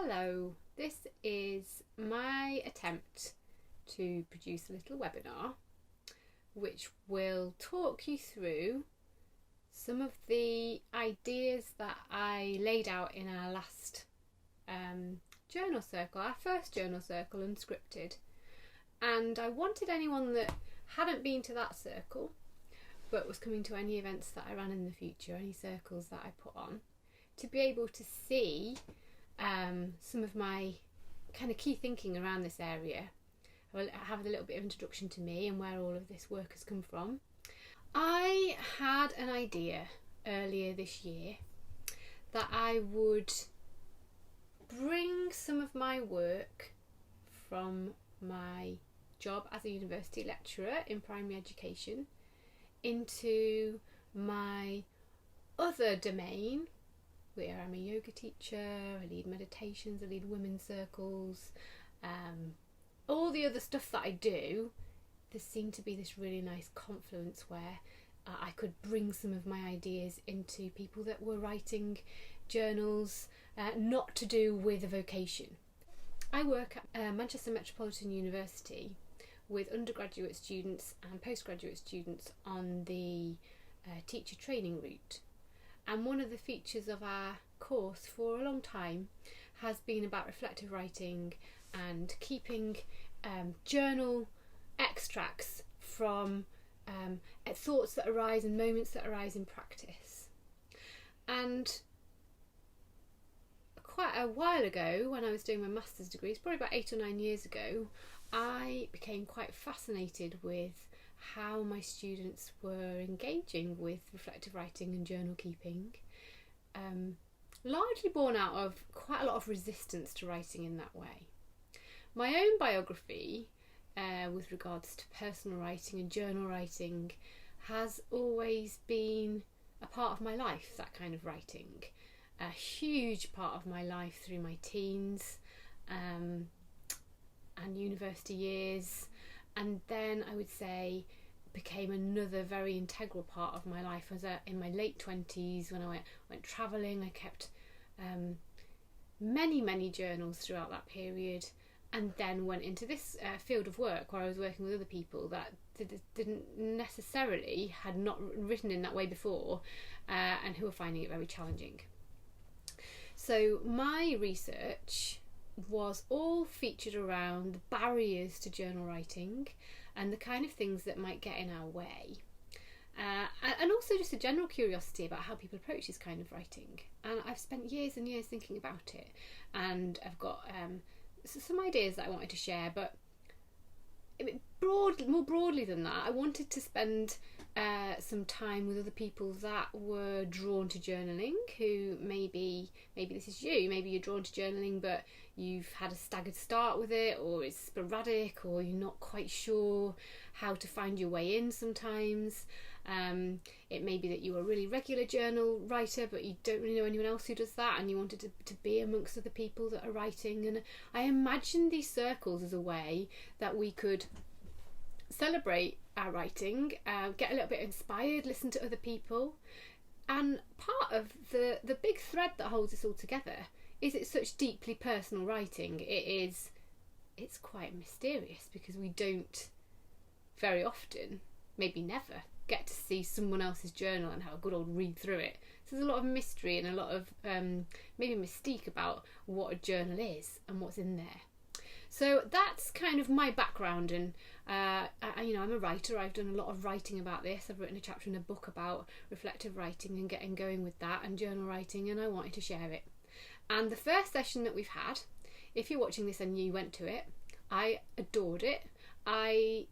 Hello, this is my attempt to produce a little webinar which will talk you through some of the ideas that I laid out in our last journal circle, our first journal circle, Unscripted. And I wanted anyone that hadn't been to that circle but was coming to any events that I ran in the future, any circles that I put on, to be able to see some of my kind of key thinking around this area. I will have a little bit of introduction to me and where all of this work has come from. I had an idea earlier this year that I would bring some of my work from my job as a university lecturer in primary education into my other domain, where I'm a yoga teacher, I lead meditations, I lead women's circles, all the other stuff that I do. There seemed to be this really nice confluence where I could bring some of my ideas into people that were writing journals not to do with a vocation. I work at Manchester Metropolitan University with undergraduate students and postgraduate students on the teacher training route. And one of the features of our course for a long time has been about reflective writing and keeping journal extracts from thoughts that arise and moments that arise in practice. And quite a while ago, when I was doing my master's degree, it's probably about 8 or 9 years ago, I became quite fascinated with how my students were engaging with reflective writing and journal keeping, largely born out of quite a lot of resistance to writing in that way. My own biography with regards to personal writing and journal writing has always been a part of my life, that kind of writing. A huge part of my life through my teens and university years, and then I would say became another very integral part of my life as in my late 20s when I went travelling. I kept many journals throughout that period, and then went into this field of work where I was working with other people that didn't necessarily had not written in that way before, and who were finding it very challenging. So my research was all featured around the barriers to journal writing and the kind of things that might get in our way, and also just a general curiosity about how people approach this kind of writing. And I've spent years and years thinking about it, and I've got some ideas that I wanted to share, but more broadly than that, I wanted to spend some time with other people that were drawn to journaling, who maybe this is you, maybe you're drawn to journaling but you've had a staggered start with it, or it's sporadic, or you're not quite sure how to find your way in sometimes. It may be that you're a really regular journal writer but you don't really know anyone else who does that, and you wanted to be amongst other people that are writing. And I imagined these circles as a way that we could celebrate our writing, get a little bit inspired, listen to other people. And part of the big thread that holds us all together is it's such deeply personal writing. It's quite mysterious because we don't very often, maybe never, get to see someone else's journal and have a good old read through it. So there's a lot of mystery and a lot of maybe mystique about what a journal is and what's in there. So that's kind of my background, and I'm a writer. I've done a lot of writing about this. I've written a chapter in a book about reflective writing and getting going with that and journal writing, and I wanted to share it. And the first session that we've had, if you're watching this and you went to it, I adored it. I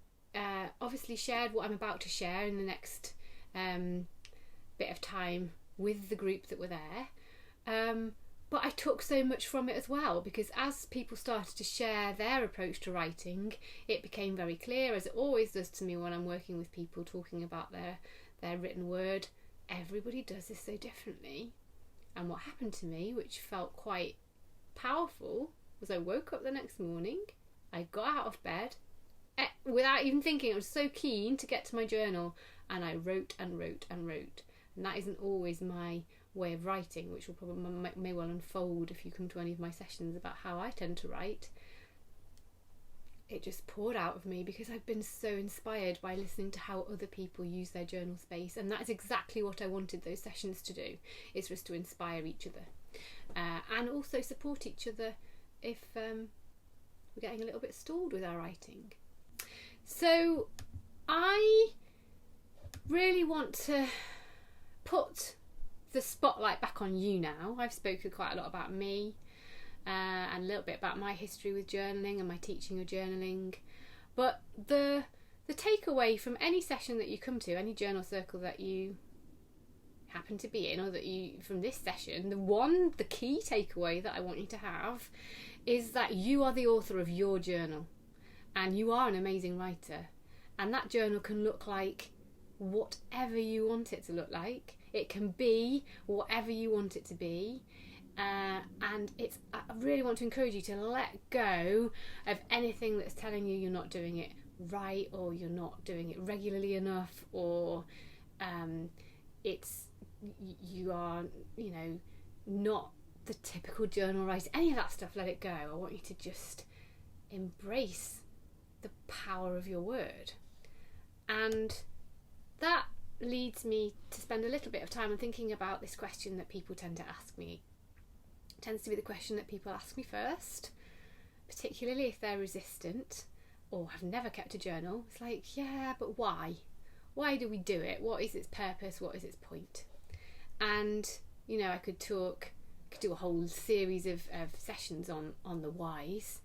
obviously shared what I'm about to share in the next bit of time with the group that were there. But I took so much from it as well, because as people started to share their approach to writing, it became very clear, as it always does to me when I'm working with people talking about their written word, everybody does this so differently. And what happened to me, which felt quite powerful, was I woke up the next morning, I got out of bed, without even thinking. I was so keen to get to my journal, and I wrote and wrote and wrote. And that isn't always my way of writing, which will probably may well unfold if you come to any of my sessions about how I tend to write. It just poured out of me because I've been so inspired by listening to how other people use their journal space, and that is exactly what I wanted those sessions to do. It's just to inspire each other and also support each other if we're getting a little bit stalled with our writing. So I really want to put the spotlight back on you now. I've spoken quite a lot about me and a little bit about my history with journaling and my teaching of journaling, but the takeaway from any session that you come to, any journal circle that you happen to be in, or that you from this session, the key takeaway that I want you to have is that you are the author of your journal, and you are an amazing writer, and that journal can look like whatever you want it to look like. It can be whatever you want it to be. And I really want to encourage you to let go of anything that's telling you you're not doing it right, or you're not doing it regularly enough, or you are, not the typical journal writer. Any of that stuff, let it go. I want you to just embrace the power of your word. And that leads me to spend a little bit of time on thinking about this question that people tend to ask me. It tends to be the question that people ask me first, particularly if they're resistant or have never kept a journal. It's like, yeah, but why? Why do we do it? What is its purpose? What is its point? And, I could do a whole series of sessions on the whys,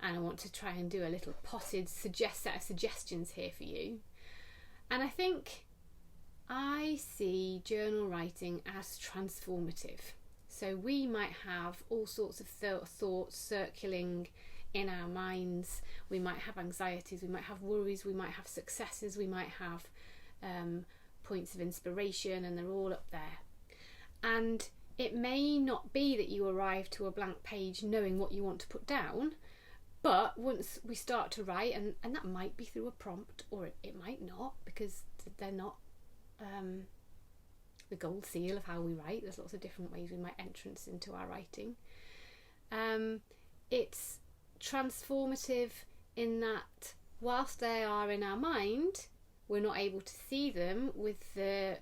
and I want to try and do a little potted set of suggestions here for you. And I think I see journal writing as transformative. So we might have all sorts of thoughts circling in our minds. We might have anxieties, we might have worries, we might have successes, we might have points of inspiration, and they're all up there. And it may not be that you arrive to a blank page knowing what you want to put down, but once we start to write, and that might be through a prompt, or it might not, because they're not the gold seal of how we write. There's lots of different ways we might entrance into our writing. It's transformative in that whilst they are in our mind, we're not able to see them with the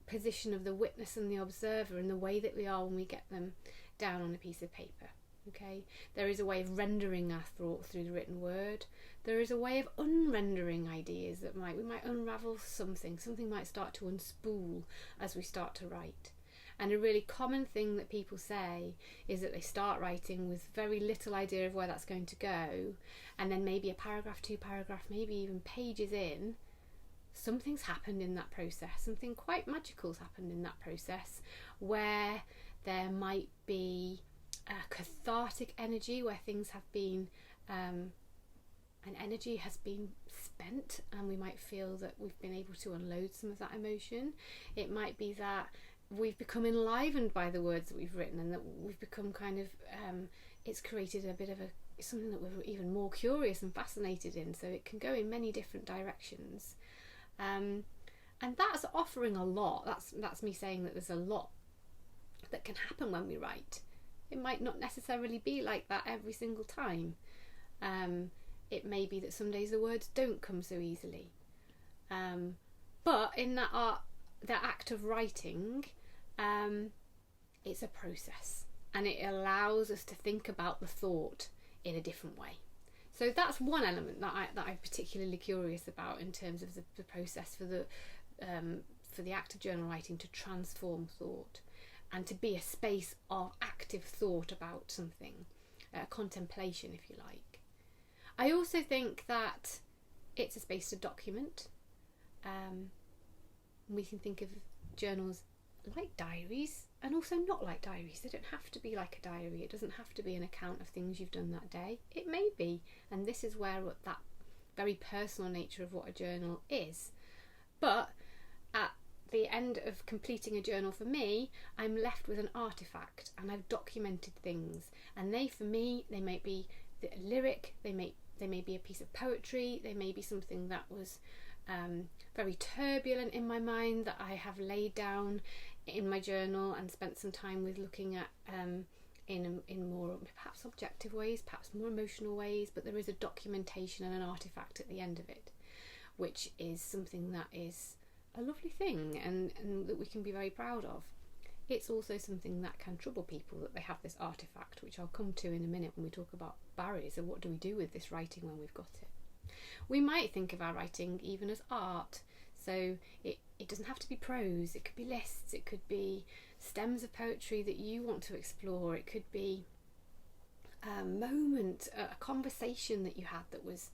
position of the witness and the observer in the way that we are when we get them down on a piece of paper. Okay, there is a way of rendering our thought through the written word. There is a way of unrendering ideas that we might unravel something might start to unspool as we start to write. And a really common thing that people say is that they start writing with very little idea of where that's going to go, and then maybe a paragraph, 2 paragraph, maybe even pages in, something's happened in that process, something quite magical's happened in that process, where there might be a cathartic energy, where things have been an energy has been spent, and we might feel that we've been able to unload some of that emotion. It might be that we've become enlivened by the words that we've written, and that we've become kind of it's created a bit of something that we're even more curious and fascinated in. So it can go in many different directions, and that's offering a lot. That's me saying that there's a lot that can happen when we write. It might not necessarily be like that every single time. It may be that some days the words don't come so easily. But in that act of writing, it's a process, and it allows us to think about the thought in a different way. So that's one element that I'm particularly curious about in terms of the process for the act of journal writing to transform thought, and to be a space of active thought about something, contemplation, if you like. I also think that it's a space to document. We can think of journals like diaries, and also not like diaries. They don't have to be like a diary. It doesn't have to be an account of things you've done that day. It may be, and this is where that very personal nature of what a journal is. But at the end of completing a journal, for me, I'm left with an artifact, and I've documented things, and for me they might be the lyric, they may be a piece of poetry, they may be something that was very turbulent in my mind that I have laid down in my journal and spent some time with looking at in more perhaps objective ways, perhaps more emotional ways, but there is a documentation and an artifact at the end of it, which is something that is a lovely thing and that we can be very proud of. It's also something that can trouble people, that they have this artifact, which I'll come to in a minute when we talk about barriers and what do we do with this writing when we've got it. We might think of our writing even as art, so it doesn't have to be prose, it could be lists, it could be stems of poetry that you want to explore, it could be a moment, a conversation that you had that was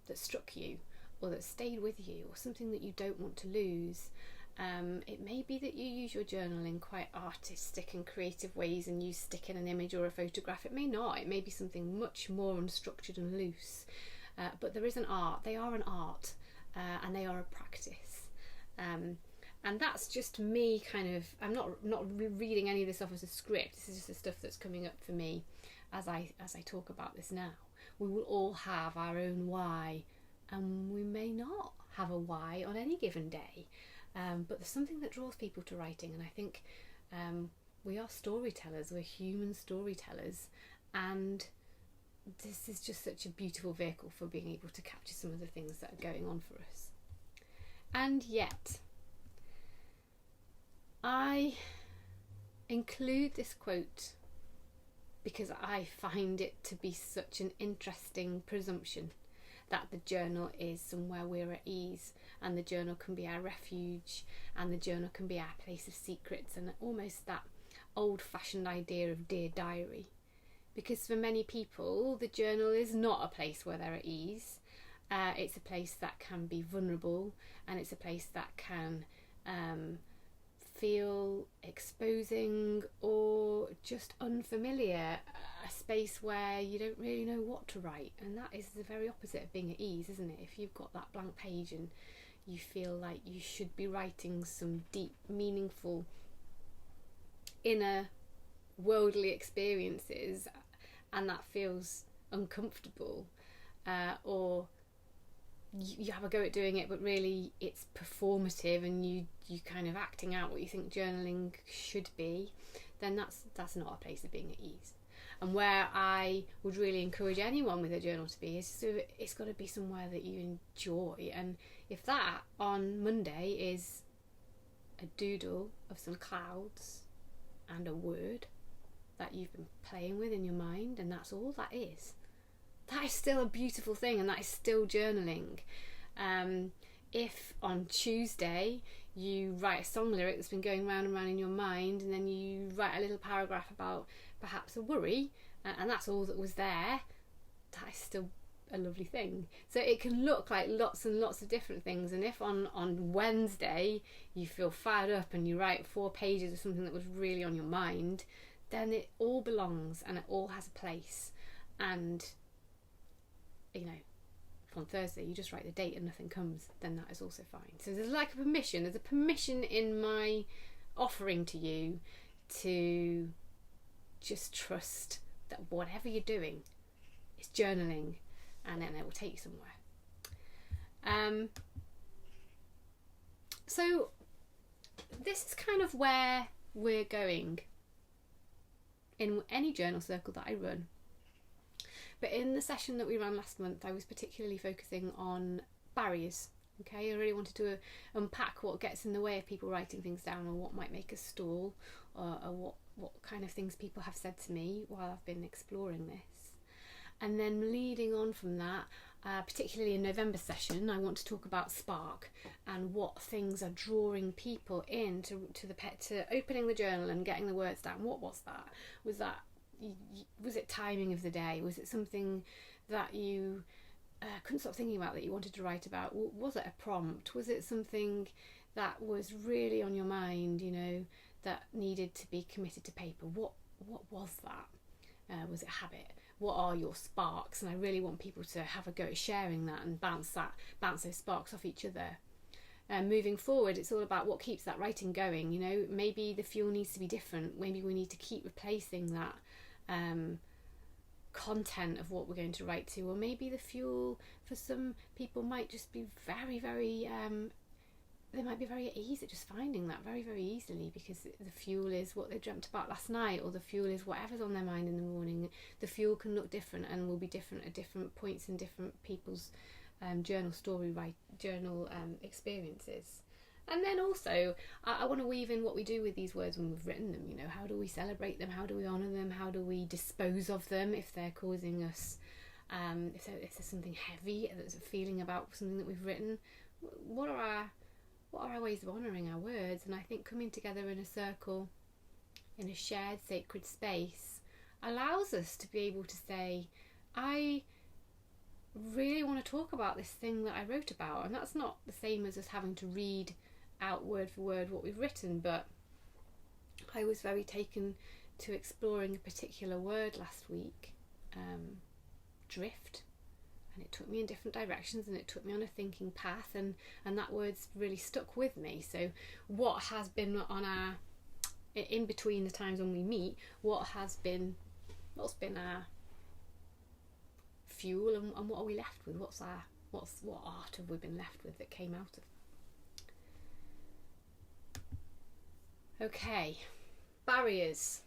that struck you or that stayed with you, or something that you don't want to lose. It may be that you use your journal in quite artistic and creative ways and you stick in an image or a photograph. It may not, it may be something much more unstructured and loose, but there is an art, they are an art, and they are a practice. And that's just me kind of, I'm not reading any of this off as a script. This is just the stuff that's coming up for me as I talk about this now. We will all have our own why, and we may not have a why on any given day, but there's something that draws people to writing, and I think we are storytellers, we're human storytellers, and this is just such a beautiful vehicle for being able to capture some of the things that are going on for us. And yet, I include this quote because I find it to be such an interesting presumption that the journal is somewhere we're at ease, and the journal can be our refuge, and the journal can be our place of secrets, and almost that old-fashioned idea of dear diary. Because for many people, the journal is not a place where they're at ease. It's a place that can be vulnerable, and it's a place that can feel exposing or just unfamiliar, a space where you don't really know what to write, and that is the very opposite of being at ease, isn't it? If you've got that blank page and you feel like you should be writing some deep, meaningful, inner worldly experiences, and that feels uncomfortable, or you have a go at doing it but really it's performative and you kind of acting out what you think journaling should be, then that's not a place of being at ease. And where I would really encourage anyone with a journal to be is, so it's got to be somewhere that you enjoy. And if that on Monday is a doodle of some clouds and a word that you've been playing with in your mind, and that's all that is still a beautiful thing, and that is still journaling. If on Tuesday you write a song lyric that's been going round and round in your mind, and then you write a little paragraph about perhaps a worry, and that's all that was there, that is still a lovely thing. So it can look like lots and lots of different things, and if on Wednesday you feel fired up and you write 4 pages of something that was really on your mind, then it all belongs and it all has a place. And you know, if on Thursday you just write the date and nothing comes, then that is also fine. So there's like a permission, there's a permission in my offering to you to just trust that whatever you're doing is journaling, and then it will take you somewhere. So this is kind of where we're going in any journal circle that I run. But in the session that we ran last month, I was particularly focusing on barriers. Okay, I really wanted to unpack what gets in the way of people writing things down, or what might make us stall, or what kind of things people have said to me while I've been exploring this. And then leading on from that, particularly in November's session, I want to talk about spark and what things are drawing people in to opening the journal and getting the words down. What was that? Was it timing of the day? Was it something that you couldn't stop thinking about that you wanted to write about? Was it a prompt? Was it something that was really on your mind, you know, that needed to be committed to paper? What was that? Was it habit? What are your sparks? And I really want people to have a go at sharing that and bounce those sparks off each other. Moving forward, it's all about what keeps that writing going. You know, maybe the fuel needs to be different. Maybe we need to keep replacing that content of what we're going to write to, or maybe the fuel for some people might just be very, very they might be very at ease at just finding that very, very easily, because the fuel is what they dreamt about last night, or the fuel is whatever's on their mind in the morning. The fuel can look different and will be different at different points in different people's journal experiences. And then also, I want to weave in what we do with these words when we've written them. You know, how do we celebrate them? How do we honour them? How do we dispose of them if they're causing us, if there's something heavy, there's a feeling about something that we've written? What are our ways of honouring our words? And I think coming together in a circle, in a shared sacred space, allows us to be able to say, I really want to talk about this thing that I wrote about. And that's not the same as us having to read out word for word what we've written, but I was very taken to exploring a particular word last week, drift, and it took me in different directions, and it took me on a thinking path, and that word's really stuck with me. So what has been on our, in between the times when we meet, what's been our fuel, and what are we left with? What art have we been left with that came out of? Okay, barriers.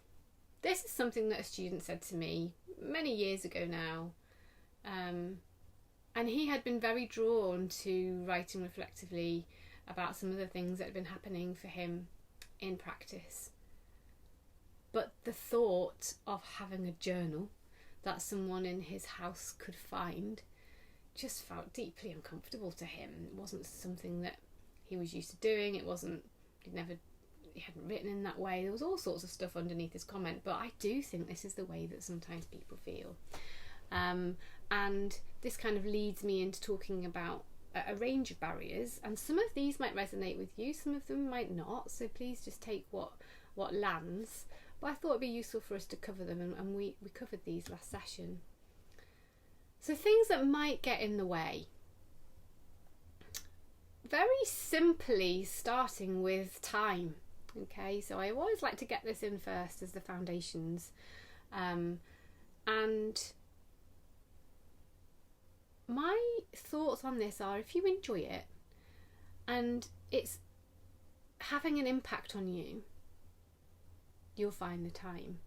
This is something that a student said to me many years ago now, and he had been very drawn to writing reflectively about some of the things that had been happening for him in practice. But the thought of having a journal that someone in his house could find just felt deeply uncomfortable to him. It wasn't something that he was used to doing. He hadn't written in that way. There was all sorts of stuff underneath his comment, but I do think this is the way that sometimes people feel. And this kind of leads me into talking about a range of barriers, and some of these might resonate with you, some of them might not, so please just take what lands. But I thought it'd be useful for us to cover them, and we covered these last session. So things that might get in the way. Very simply, starting with time. Okay, so I always like to get this in first as the foundations. And my thoughts on this are, if you enjoy it and it's having an impact on you, you'll find the time.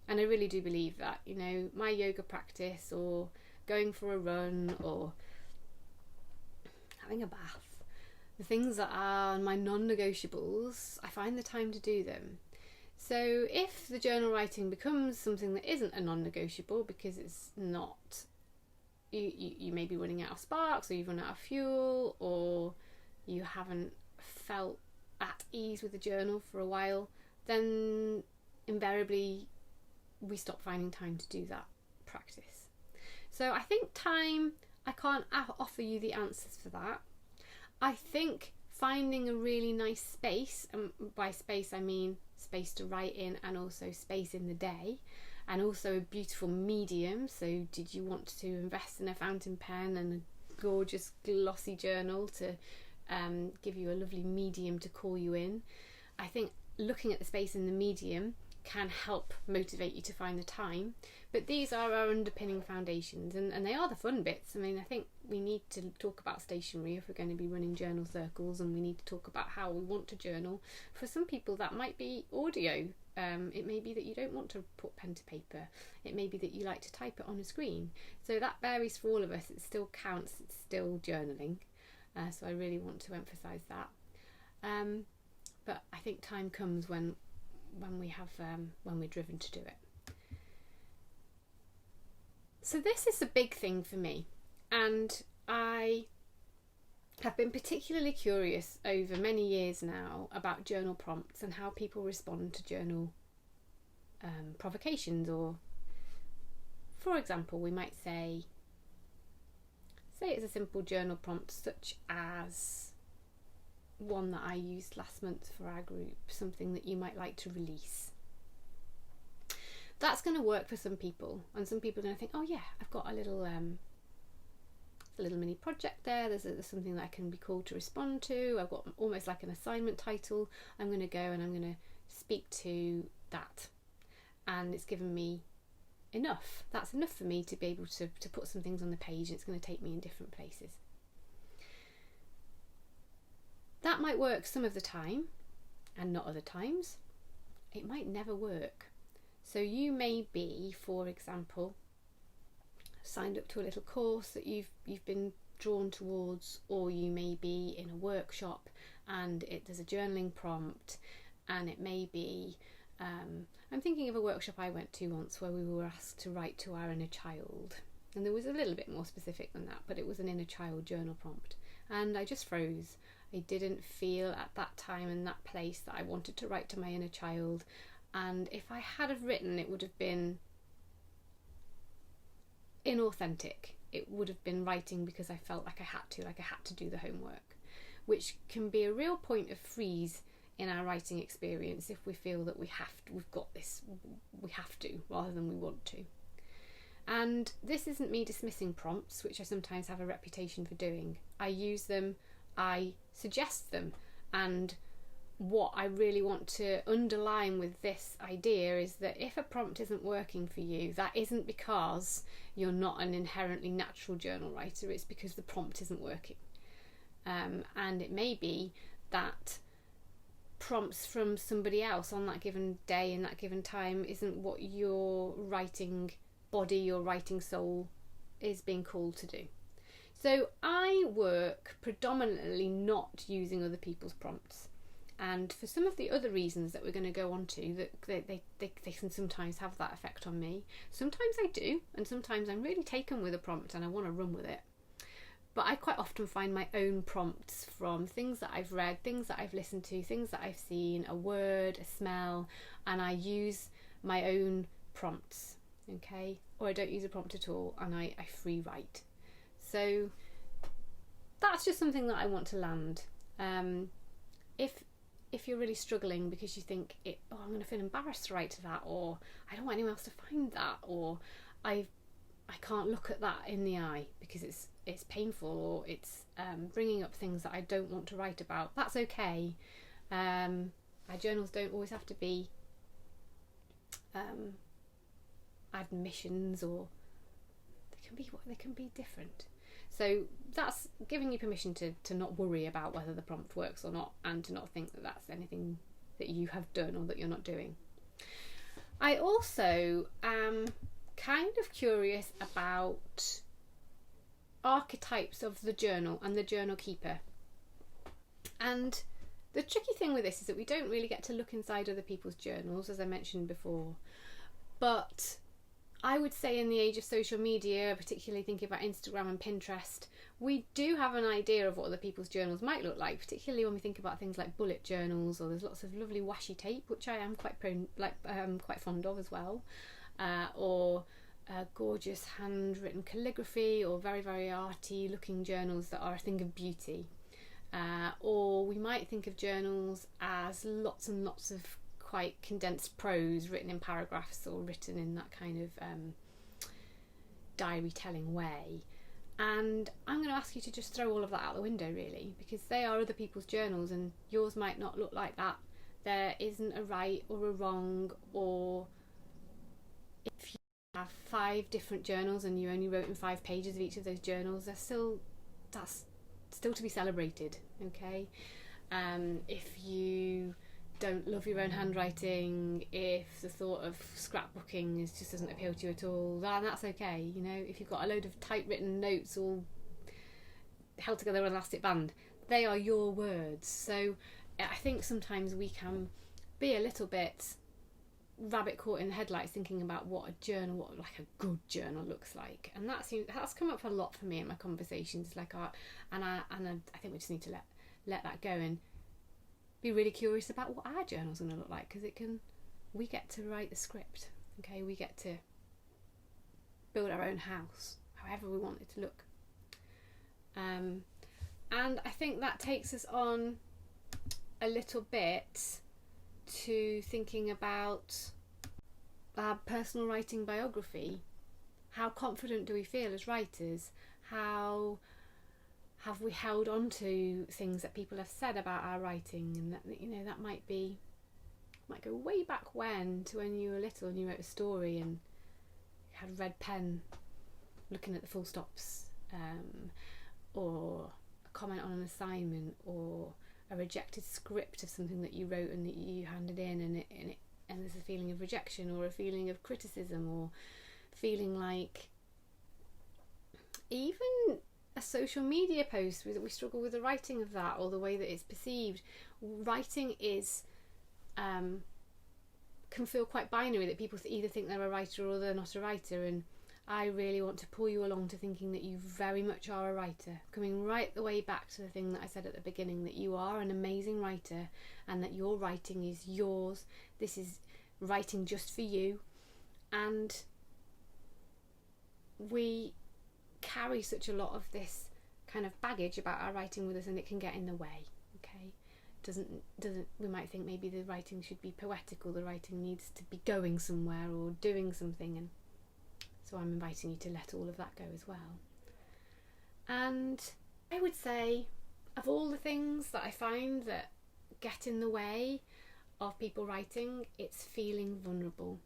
And I really do believe that. You know, my yoga practice, or going for a run, or having a bath, the things that are my non-negotiables, I find the time to do them. So if the journal writing becomes something that isn't a non-negotiable because it's not, you may be running out of sparks, or you've run out of fuel, or you haven't felt at ease with the journal for a while, then invariably we stop finding time to do that practice. So I think time, I can't offer you the answers for that. I think finding a really nice space, and by space I mean space to write in, and also space in the day, and also a beautiful medium. So did you want to invest in a fountain pen and a gorgeous glossy journal to give you a lovely medium to call you in? I think looking at the space in the medium can help motivate you to find the time. But these are our underpinning foundations, and they are the fun bits. I mean, I think we need to talk about stationery if we're going to be running journal circles, and we need to talk about how we want to journal. For some people that might be audio. It may be that you don't want to put pen to paper. It may be that you like to type it on a screen. So that varies for all of us. It still counts. It's still journaling. So I really want to emphasise that. But I think time comes when we're driven to do it. So this is a big thing for me, and I have been particularly curious over many years now about journal prompts and how people respond to journal provocations. Or, for example, we might say it's a simple journal prompt such as one that I used last month for our group, something that you might like to release. That's going to work for some people, and some people are going to think, oh yeah, I've got a little mini project there, there's something that I can be called to respond to, I've got almost like an assignment title, I'm going to go and I'm going to speak to that, and it's given me enough. That's enough for me to be able to put some things on the page, and it's going to take me in different places. That might work some of the time and not other times. It might never work. So you may be, for example, signed up to a little course that you've been drawn towards, or you may be in a workshop and there's a journaling prompt, and it may be I'm thinking of a workshop I went to once where we were asked to write to our inner child, and there was a little bit more specific than that, but it was an inner child journal prompt, and I just froze. I didn't feel at that time in that place that I wanted to write to my inner child, and if I had have written, it would have been inauthentic. It would have been writing because I felt like I had to do the homework, which can be a real point of freeze in our writing experience if we feel that we have to rather than we want to. And this isn't me dismissing prompts, which I sometimes have a reputation for doing. I use them, I suggest them, and what I really want to underline with this idea is that if a prompt isn't working for you, that isn't because you're not an inherently natural journal writer, it's because the prompt isn't working. And it may be that prompts from somebody else on that given day in that given time isn't what your writing body, your writing soul is being called to do. So I work predominantly not using other people's prompts. And for some of the other reasons that we're going to go on to, that they can sometimes have that effect on me. Sometimes I do, and sometimes I'm really taken with a prompt and I want to run with it. But I quite often find my own prompts from things that I've read, things that I've listened to, things that I've seen, a word, a smell, and I use my own prompts, okay? Or I don't use a prompt at all and I free write. So that's just something that I want to land. If you're really struggling because you think, I'm going to feel embarrassed to write to that, or I don't want anyone else to find that, or I can't look at that in the eye because it's painful, or it's bringing up things that I don't want to write about, that's okay. Our journals don't always have to be admissions, or they can be different. So that's giving you permission to not worry about whether the prompt works or not, and to not think that that's anything that you have done or that you're not doing. I also am kind of curious about archetypes of the journal and the journal keeper. And the tricky thing with this is that we don't really get to look inside other people's journals, as I mentioned before. But I would say in the age of social media, particularly thinking about Instagram and Pinterest, we do have an idea of what other people's journals might look like, particularly when we think about things like bullet journals, or there's lots of lovely washi tape, which I am quite fond of as well, or gorgeous handwritten calligraphy, or very, very arty looking journals that are a thing of beauty. Or we might think of journals as lots and lots of quite condensed prose written in paragraphs, or written in that kind of diary telling way. And I'm going to ask you to just throw all of that out the window, really, because they are other people's journals and yours might not look like that. There isn't a right or a wrong, or if you have 5 different journals and you only wrote in 5 pages of each of those journals, that's still to be celebrated, okay? If you don't love your own handwriting, if the thought of scrapbooking just doesn't appeal to you at all, then that's okay. You know, if you've got a load of typewritten notes all held together with an elastic band, they are your words. So I think sometimes we can be a little bit rabbit caught in the headlights thinking about what like a good journal looks like, and that's come up a lot for me in my conversations. I think we just need to let that go and be really curious about what our journal's going to look like, because we get to write the script, okay? We get to build our own house however we want it to look. And I think that takes us on a little bit to thinking about our personal writing biography. How confident do we feel as writers? How have we held on to things that people have said about our writing? And that might go way back when you were little and you wrote a story and you had a red pen looking at the full stops, or a comment on an assignment, or a rejected script of something that you wrote and that you handed in, and there's a feeling of rejection or a feeling of criticism, or feeling like even a social media post, we struggle with the writing of that or the way that it's perceived. Writing is can feel quite binary, that people either think they're a writer or they're not a writer, and I really want to pull you along to thinking that you very much are a writer, coming right the way back to the thing that I said at the beginning, that you are an amazing writer and that your writing is yours. This is writing just for you, and we carry such a lot of this kind of baggage about our writing with us, and it can get in the way. Okay, doesn't we might think maybe the writing should be poetical, the writing needs to be going somewhere or doing something, and so I'm inviting you to let all of that go as well. And I would say, of all the things that I find that get in the way of people writing, it's feeling vulnerable.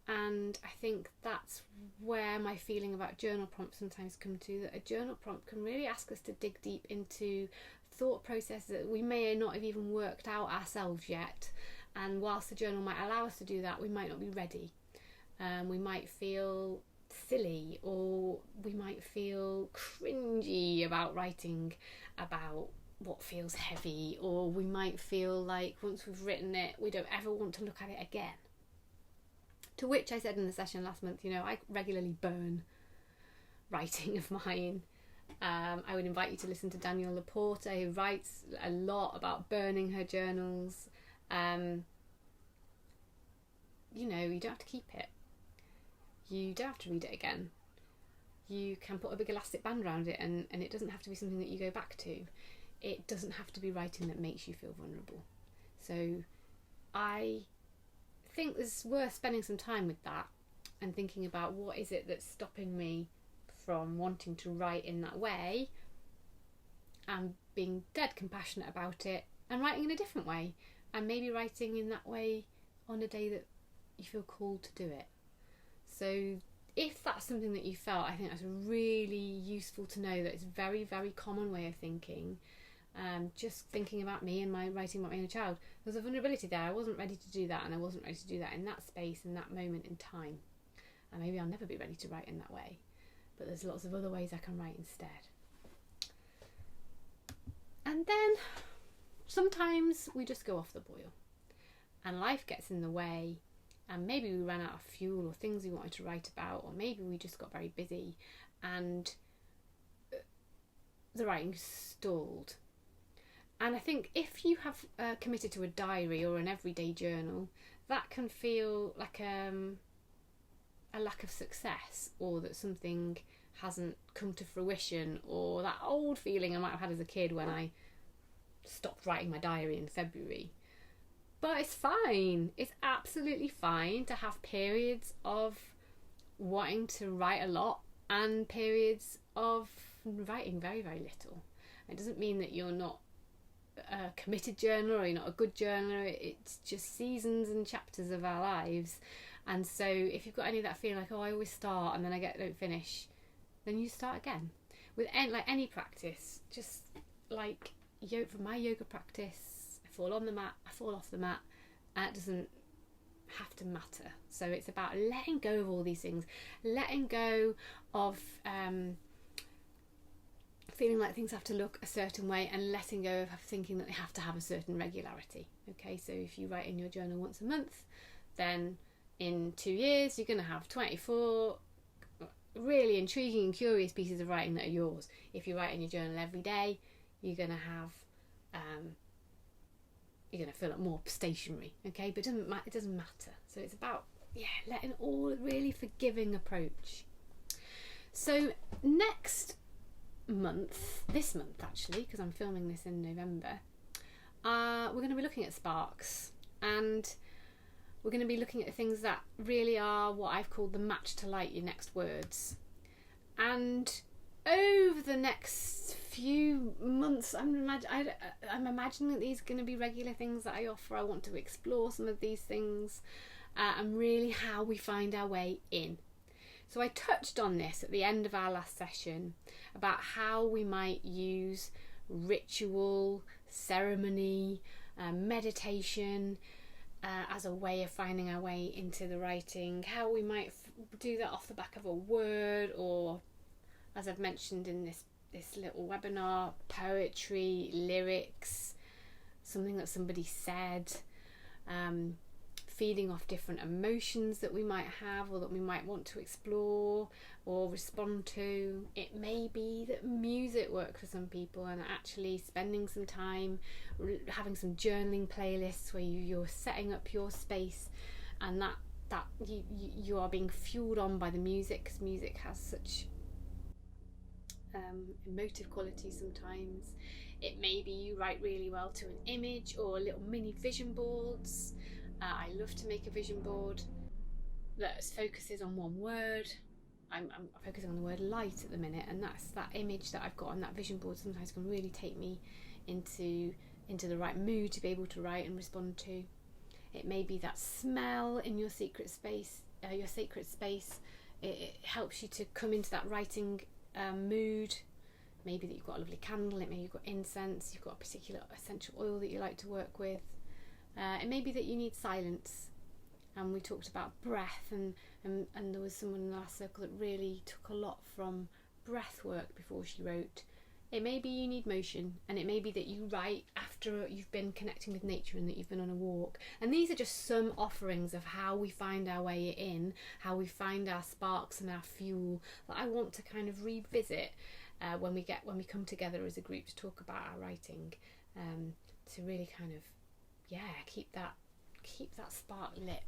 And I think that's where my feeling about journal prompts sometimes come to, that a journal prompt can really ask us to dig deep into thought processes that we may not have even worked out ourselves yet. And whilst the journal might allow us to do that, we might not be ready. We might feel silly, or we might feel cringy about writing about what feels heavy, or we might feel like once we've written it, we don't ever want to look at it again. To which I said in the session last month, I regularly burn writing of mine. I would invite you to listen to Danielle Laporte, who writes a lot about burning her journals. You don't have to keep it. You don't have to read it again. You can put a big elastic band around it, and it doesn't have to be something that you go back to. It doesn't have to be writing that makes you feel vulnerable. So I think it's worth spending some time with that and thinking about what is it that's stopping me from wanting to write in that way, and being dead compassionate about it, and writing in a different way, and maybe writing in that way on a day that you feel called to do it. So if that's something that you felt, I think that's really useful to know that it's a very, very common way of thinking. Just thinking about me and my writing about my inner child, there's a vulnerability there. I wasn't ready to do that, and I wasn't ready to do that in that space, in that moment in time. And maybe I'll never be ready to write in that way, but there's lots of other ways I can write instead. And then sometimes we just go off the boil, and life gets in the way, and maybe we ran out of fuel or things we wanted to write about, or maybe we just got very busy and the writing stalled. And I think if you have committed to a diary or an everyday journal, that can feel like a lack of success, or that something hasn't come to fruition, or that old feeling I might have had as a kid when I stopped writing my diary in February. But it's fine. It's absolutely fine to have periods of wanting to write a lot and periods of writing very, very little. It doesn't mean that you're not a committed journaler or you're not a good journaler. It's just seasons and chapters of our lives. And so if you've got any of that feeling like, I always start and then I don't finish, then you start again. With any practice, just like for my yoga practice, I fall on the mat, I fall off the mat, and it doesn't have to matter. So it's about letting go of all these things, letting go of feeling like things have to look a certain way, and letting go of thinking that they have to have a certain regularity. Okay, so if you write in your journal once a month, then in 2 years you're going to have 24 really intriguing and curious pieces of writing that are yours. If you write in your journal every day, you're going to have you're going to feel like more stationary. Okay, but it doesn't matter. So it's about letting all really forgiving approach. So this month actually, because I'm filming this in November, we're going to be looking at sparks, and we're going to be looking at things that really are what I've called the match to light your next words. And over the next few months, I'm imagining that these are going to be regular things that I offer. I want to explore some of these things and really how we find our way in. So I touched on this at the end of our last session about how we might use ritual, ceremony, meditation, as a way of finding our way into the writing, how we might do that off the back of a word, or as I've mentioned in this little webinar, poetry, lyrics, something that somebody said, feeding off different emotions that we might have or that we might want to explore or respond to. It may be that music works for some people, and actually spending some time having some journaling playlists where you're setting up your space, and that you are being fueled on by the music, because music has such emotive qualities sometimes. It may be you write really well to an image or little mini vision boards. I love to make a vision board that focuses on one word. I'm focusing on the word light at the minute, and that's that image that I've got on that vision board sometimes can really take me into the right mood to be able to write and respond to. It may be that smell in your secret space, It helps you to come into that writing mood. Maybe that you've got a lovely candle, it may be you've got incense, you've got a particular essential oil that you like to work with. It may be that you need silence, and we talked about breath, and there was someone in the last circle that really took a lot from breath work before she wrote. It may be you need motion, and it may be that you write after you've been connecting with nature and that you've been on a walk. And these are just some offerings of how we find our way in, how we find our sparks and our fuel that I want to kind of revisit when we come together as a group to talk about our writing, to really kind of keep that spark lit.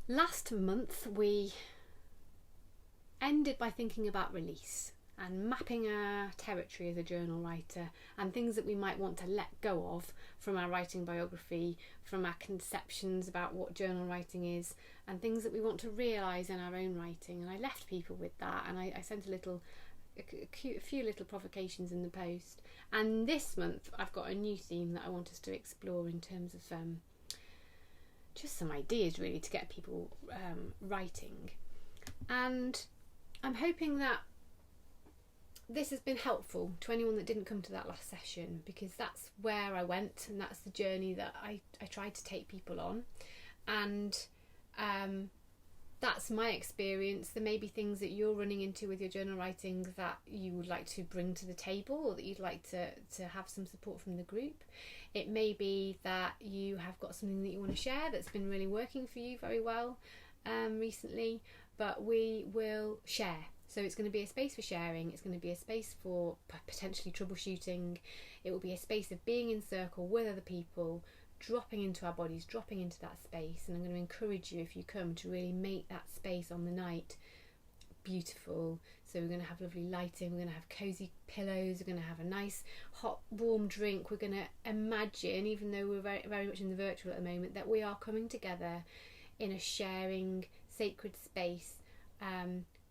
Last month we ended by thinking about release and mapping our territory as a journal writer, and things that we might want to let go of from our writing biography, from our conceptions about what journal writing is, and things that we want to realise in our own writing. And I left people with that, and I sent a few little provocations in the post. And this month I've got a new theme that I want us to explore in terms of just some ideas really to get people writing. And I'm hoping that this has been helpful to anyone that didn't come to that last session, because that's where I went and that's the journey that I tried to take people on. And that's my experience. There may be things that you're running into with your journal writing that you would like to bring to the table, or that you'd like to have some support from the group. It may be that you have got something that you want to share that's been really working for you very well recently, but we will share. So it's going to be a space for sharing, it's going to be a space for potentially troubleshooting, it will be a space of being in circle with other people, dropping into our bodies, dropping into that space. And I'm going to encourage you, if you come, to really make that space on the night beautiful. So we're going to have lovely lighting, we're going to have cosy pillows, we're going to have a nice hot warm drink. We're going to imagine, even though we're very, very much in the virtual at the moment, that we are coming together in a sharing sacred space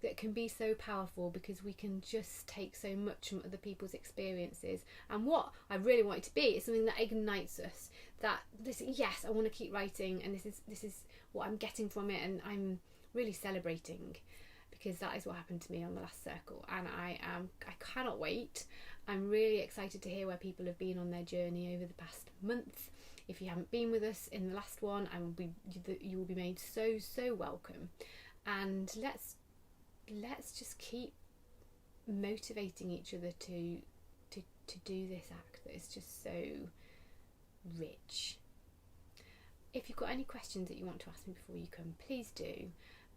that can be so powerful, because we can just take so much from other people's experiences. And what I really want it to be is something that ignites us, that this, yes, I want to keep writing, and this is what I'm getting from it, and I'm really celebrating, because that is what happened to me on the last circle. And I cannot wait. I'm really excited to hear where people have been on their journey over the past month. If you haven't been with us in the last one, you will be made so welcome. And let's just keep motivating each other to do this act that is just so rich. If you've got any questions that you want to ask me before you come, please do,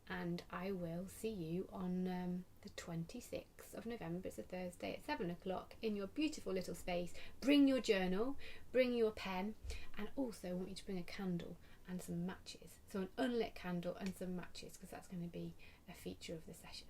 and I will see you on the 26th of November. It's a Thursday at 7 o'clock in your beautiful little space. Bring your journal, bring your pen, and also I want you to bring a candle and some matches. So an unlit candle and some matches, because that's going to be a feature of the session.